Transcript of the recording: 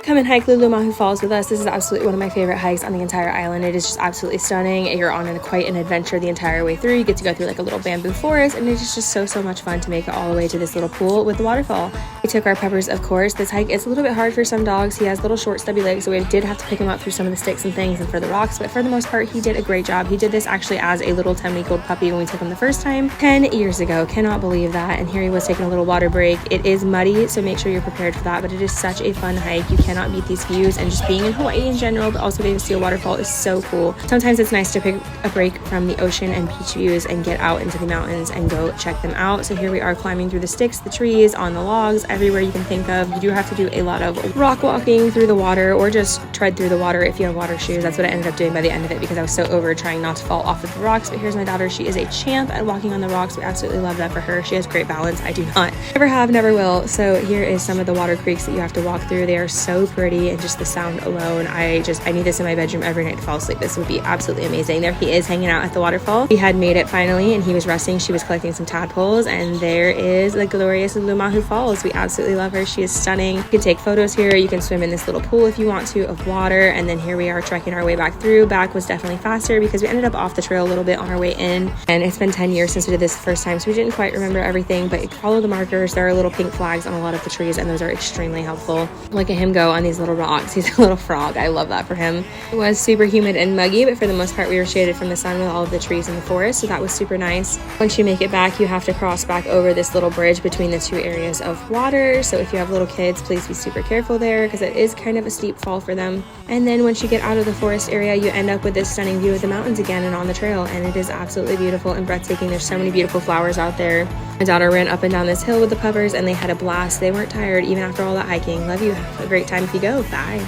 Come and hike Lulumahu Falls with us. This is absolutely one of my favorite hikes on the entire island. It is just absolutely stunning. You're on quite an adventure the entire way through. You get to go through like a little bamboo forest, and it's just so much fun to make it all the way to this little pool with the waterfall. We took our Peppers, of course. This hike is a little bit hard for some dogs. He has little short stubby legs, so we did have to pick him up through some of the sticks and things and for the rocks, but for the most part he did a great job. He did this actually as a little 10-week-old puppy when we took him the first time 10 years ago. Cannot believe that. And here he was taking a little water break. It is muddy, so make sure you're prepared for that, but it is such a fun hike. You cannot beat these views, and just being in Hawaii in general, but also being able to see a waterfall is so cool. Sometimes it's nice to pick a break from the ocean and beach views and get out into the mountains and go check them out. So here we are climbing through the sticks, the trees, on the logs, everywhere you can think of. You do have to do a lot of rock walking through the water, or just tread through the water if you have water shoes. That's what I ended up doing by the end of it because I was so over trying not to fall off of the rocks. But here's my daughter. She is a champ at walking on the rocks. We absolutely love that for her. She has great balance. I do not. Never have, never will. So here is some of the water creeks that you have to walk through. They are so pretty, and just the sound alone, I need this in my bedroom every night to fall asleep. This would be absolutely amazing. There he is hanging out at the waterfall. He had made it finally, and he was resting. She was collecting some tadpoles, and there is the glorious Lulumahu Falls. We absolutely love her. She is stunning. You can take photos here. You can swim in this little pool if you want to of water, and then here we are trekking our way back through. Back was definitely faster because we ended up off the trail a little bit on our way in, and it's been 10 years since we did this the first time, so we didn't quite remember everything, but follow the markers. There are little pink flags on a lot of the trees, and those are extremely helpful. Look at him go on these little rocks. He's a little frog. I love that for him. It was super humid and muggy, but for the most part we were shaded from the sun with all of the trees in the forest, so that was super nice. Once you make it back, you have to cross back over this little bridge between the two areas of water, so if you have little kids, please be super careful there because it is kind of a steep fall for them. And then once you get out of the forest area, you end up with this stunning view of the mountains again and on the trail, and it is absolutely beautiful and breathtaking. There's so many beautiful flowers out there. My daughter ran up and down this hill with the puppers, and they had a blast. They weren't tired even after all that hiking. Love you. Have a great time if you go. Bye.